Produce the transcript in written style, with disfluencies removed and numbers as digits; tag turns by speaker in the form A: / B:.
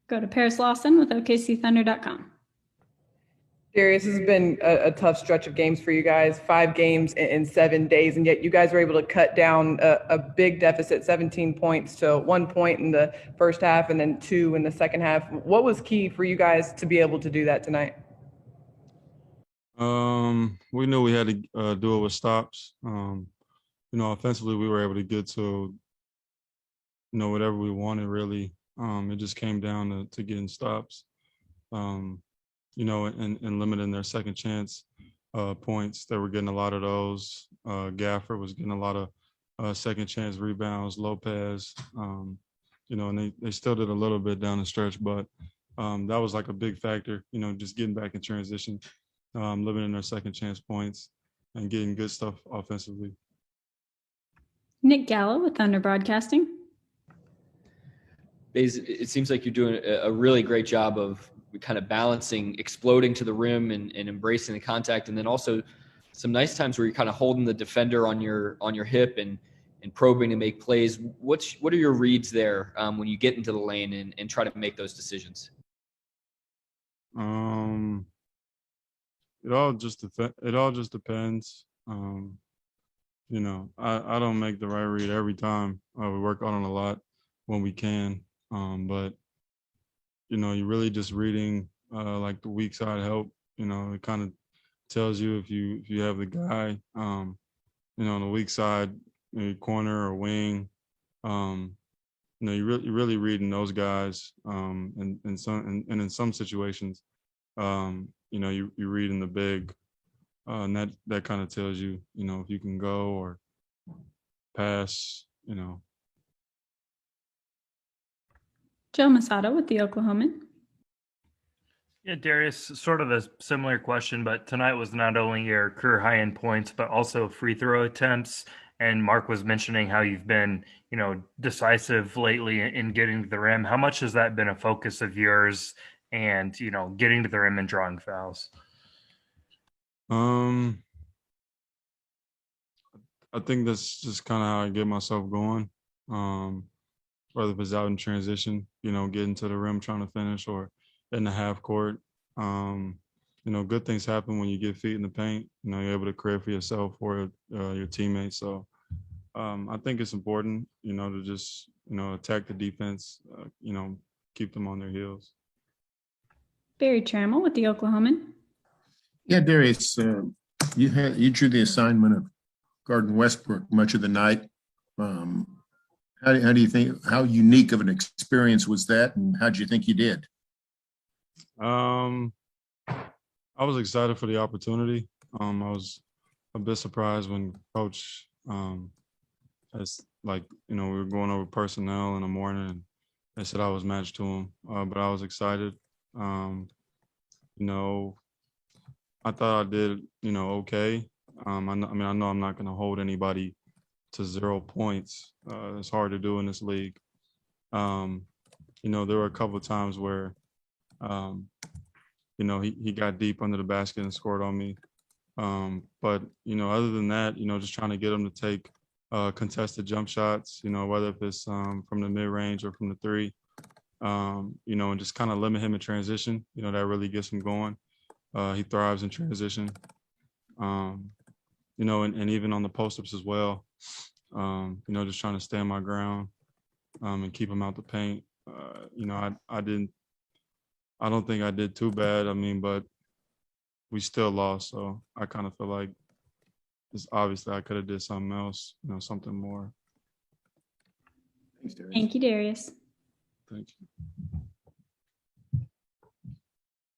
A: Go to Paris Lawson with OKCThunder.com.
B: Darius, this has been a tough stretch of games for you guys, 5 games in 7 days, and yet you guys were able to cut down a big deficit, 17 points to 1 point in the first half and then 2 in the second half. What was key for you guys to be able to do that tonight?
C: We knew we had to do it with stops. Offensively, we were able to get to, whatever we wanted, really. It just came down to getting stops. And limiting their second chance points. They were getting a lot of those. Gafford was getting a lot of second chance rebounds, Lopez, and they still did a little bit down the stretch, but that was like a big factor, just getting back in transition, limiting their second chance points and getting good stuff offensively.
A: Nick Gallo with Thunder Broadcasting.
D: It seems like you're doing a really great job of kind of balancing exploding to the rim and embracing the contact, and then also some nice times where you're kind of holding the defender on your hip and probing to make plays. What are your reads there when you get into the lane and try to make those decisions?
C: It all just depends. I don't make the right read every time. We work on it a lot when we can, but you're really just reading like the weak side help. It kind of tells you if you have the guy, on the weak side, maybe corner or wing. You're really reading those guys. And in some situations, you're reading the big, and that kind of tells you, if you can go or pass.
A: Joe Masato with the Oklahoman.
E: Yeah, Darius, sort of a similar question, but tonight was not only your career high in points, but also free throw attempts. And Mark was mentioning how you've been, decisive lately in getting to the rim. How much has that been a focus of yours and, getting to the rim and drawing fouls?
C: I think that's just kind of how I get myself going. Whether it's out in transition, getting to the rim, trying to finish, or in the half court. Good things happen when you get feet in the paint. You're able to create for yourself or your teammates. So I think it's important, to just, attack the defense, keep them on their heels.
A: Barry Trammell with the Oklahoman.
F: Yeah, Darius, you drew the assignment of guarding Westbrook much of the night. How do you think, how unique of an experience was that, and how do you think you did?
C: I was excited for the opportunity. I was a bit surprised when Coach, we were going over personnel in the morning, and they said I was matched to him, but I was excited. I thought I did, okay. I know I'm not going to hold anybody to 0 points. It's hard to do in this league. There were a couple of times where, he got deep under the basket and scored on me. But other than that, just trying to get him to take contested jump shots, whether if it's from the mid-range or from the three, and just kind of limit him in transition, that really gets him going. He thrives in transition. And even on the post-ups as well, just trying to stand my ground and keep him out the paint. I don't think I did too bad. But we still lost. So I kind of feel like it's obviously I could have did something else, something more.
F: Thanks, Darius.
A: Thank you, Darius.
C: Thank you.